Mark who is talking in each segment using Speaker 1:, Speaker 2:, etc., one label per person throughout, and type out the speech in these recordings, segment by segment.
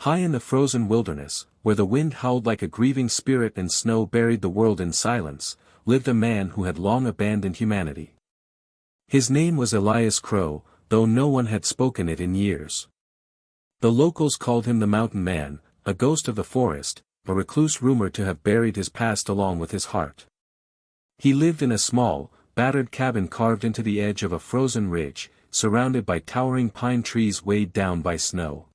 Speaker 1: High in the frozen wilderness, where the wind howled like a grieving spirit and snow buried the world in silence, lived a man who had long abandoned humanity. His name was Elias Crow, though no one had spoken it in years. The locals called him the Mountain Man, a ghost of the forest, a recluse rumored to have buried his past along with his heart. He lived in a small, battered cabin carved into the edge of a frozen ridge, surrounded by towering pine trees weighed down by snow.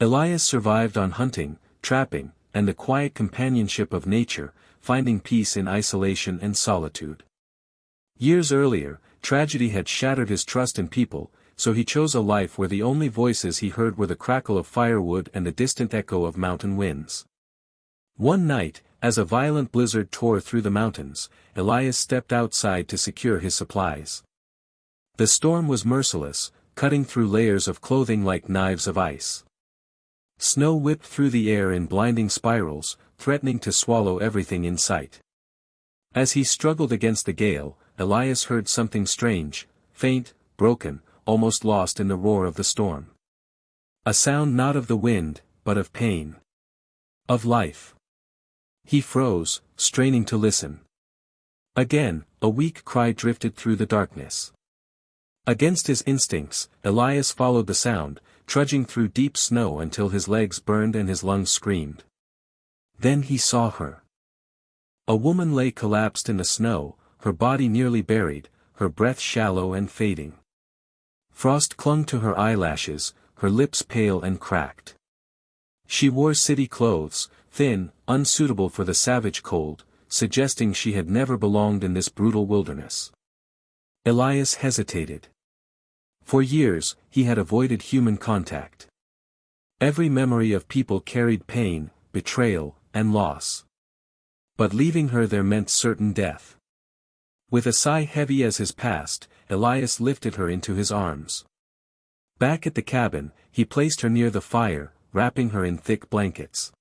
Speaker 1: Elias survived on hunting, trapping, and the quiet companionship of nature, finding peace in isolation and solitude. Years earlier, tragedy had shattered his trust in people, so he chose a life where the only voices he heard were the crackle of firewood and the distant echo of mountain winds. One night, as a violent blizzard tore through the mountains, Elias stepped outside to secure his supplies. The storm was merciless, cutting through layers of clothing like knives of ice. Snow whipped through the air in blinding spirals, threatening to swallow everything in sight. As he struggled against the gale, Elias heard something strange, faint, broken, almost lost in the roar of the storm. A sound not of the wind, but of pain. Of life. He froze, straining to listen. Again, a weak cry drifted through the darkness. Against his instincts, Elias followed the sound, trudging through deep snow until his legs burned and his lungs screamed. Then he saw her. A woman lay collapsed in the snow, her body nearly buried, her breath shallow and fading. Frost clung to her eyelashes, her lips pale and cracked. She wore city clothes, thin, unsuitable for the savage cold, suggesting she had never belonged in this brutal wilderness. Elias hesitated. For years, he had avoided human contact. Every memory of people carried pain, betrayal, and loss. But leaving her there meant certain death. With a sigh heavy as his past, Elias lifted her into his arms. Back at the cabin, he placed her near the fire, wrapping her in thick blankets.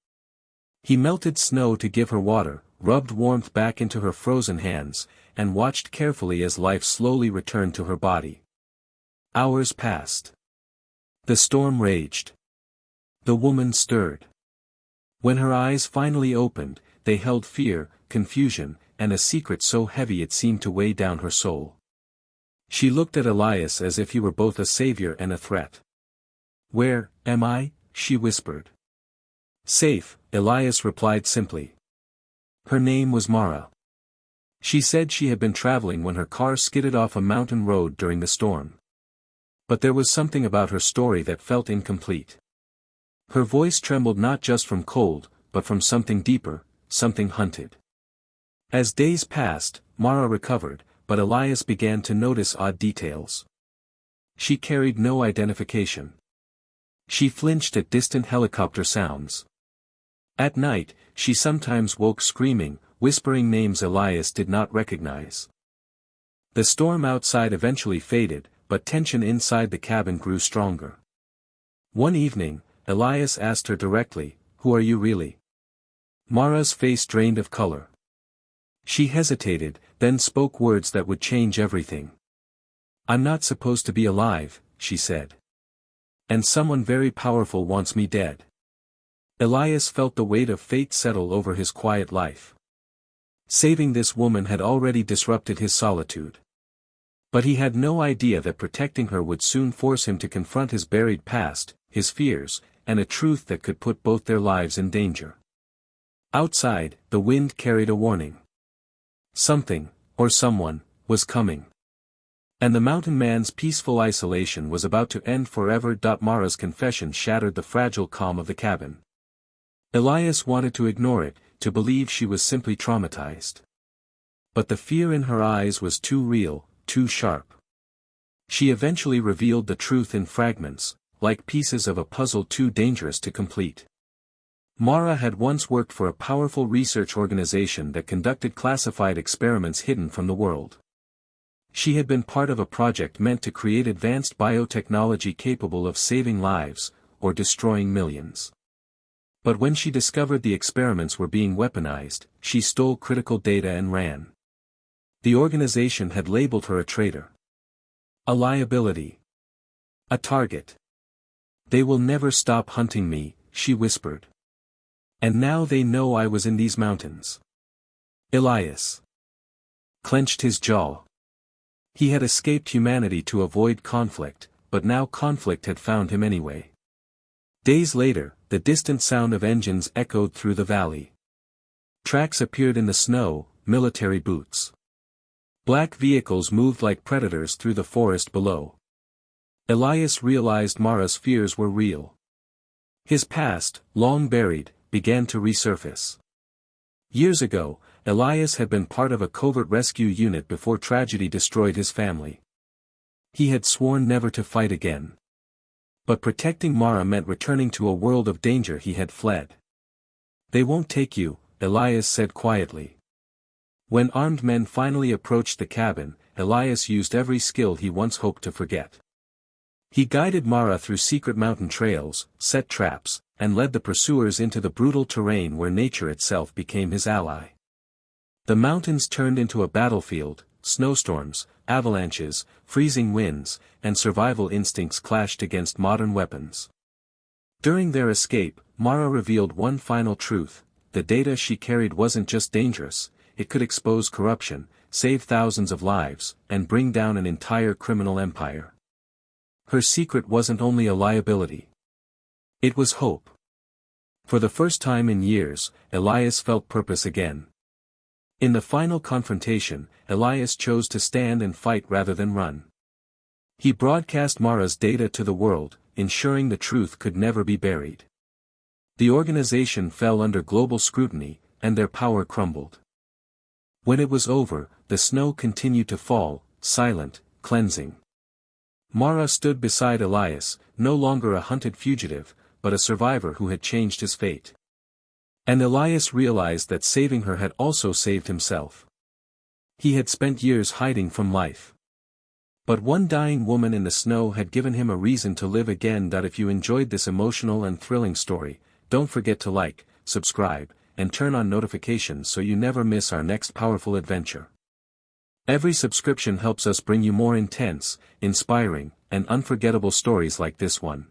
Speaker 1: He melted snow to give her water, rubbed warmth back into her frozen hands, and watched carefully as life slowly returned to her body. Hours passed. The storm raged. The woman stirred. When her eyes finally opened, they held fear, confusion, and a secret so heavy it seemed to weigh down her soul. She looked at Elias as if he were both a savior and a threat. "Where am I?" she whispered. "Safe," Elias replied simply. Her name was Mara. She said she had been traveling when her car skidded off a mountain road during the storm. But there was something about her story that felt incomplete. Her voice trembled not just from cold, but from something deeper, something hunted. As days passed, Mara recovered, but Elias began to notice odd details. She carried no identification. She flinched at distant helicopter sounds. At night, she sometimes woke screaming, whispering names Elias did not recognize. The storm outside eventually faded, but tension inside the cabin grew stronger. One evening, Elias asked her directly, "Who are you really?" Mara's face drained of color. She hesitated, then spoke words that would change everything. "I'm not supposed to be alive," she said. "And someone very powerful wants me dead." Elias felt the weight of fate settle over his quiet life. Saving this woman had already disrupted his solitude. But he had no idea that protecting her would soon force him to confront his buried past, his fears, and a truth that could put both their lives in danger. Outside, the wind carried a warning. Something, or someone, was coming. And the mountain man's peaceful isolation was about to end forever. Mara's confession shattered the fragile calm of the cabin. Elias wanted to ignore it, to believe she was simply traumatized. But the fear in her eyes was too real, too sharp. She eventually revealed the truth in fragments, like pieces of a puzzle too dangerous to complete. Mara had once worked for a powerful research organization that conducted classified experiments hidden from the world. She had been part of a project meant to create advanced biotechnology capable of saving lives, or destroying millions. But when she discovered the experiments were being weaponized, she stole critical data and ran. The organization had labeled her a traitor. A liability. A target. "They will never stop hunting me," she whispered. And now they know I was in these mountains. Elias clenched his jaw. He had escaped humanity to avoid conflict, but now conflict had found him anyway. Days later, the distant sound of engines echoed through the valley. Tracks appeared in the snow, military boots. Black vehicles moved like predators through the forest below. Elias realized Mara's fears were real. His past, long buried, began to resurface. Years ago, Elias had been part of a covert rescue unit before tragedy destroyed his family. He had sworn never to fight again. But protecting Mara meant returning to a world of danger he had fled. They won't take you, Elias said quietly. When armed men finally approached the cabin, Elias used every skill he once hoped to forget. He guided Mara through secret mountain trails, set traps, and led the pursuers into the brutal terrain where nature itself became his ally. The mountains turned into a battlefield, snowstorms, avalanches, freezing winds, and survival instincts clashed against modern weapons. During their escape, Mara revealed one final truth: the data she carried wasn't just dangerous, it could expose corruption, save thousands of lives, and bring down an entire criminal empire. Her secret wasn't only a liability. It was hope. For the first time in years, Elias felt purpose again. In the final confrontation, Elias chose to stand and fight rather than run. He broadcast Mara's data to the world, ensuring the truth could never be buried. The organization fell under global scrutiny, and their power crumbled. When it was over, the snow continued to fall, silent, cleansing. Mara stood beside Elias, no longer a hunted fugitive, but a survivor who had changed his fate. And Elias realized that saving her had also saved himself. He had spent years hiding from life. But one dying woman in the snow had given him a reason to live again. If you enjoyed this emotional and thrilling story, don't forget to like, subscribe, and turn on notifications so you never miss our next powerful adventure. Every subscription helps us bring you more intense, inspiring, and unforgettable stories like this one.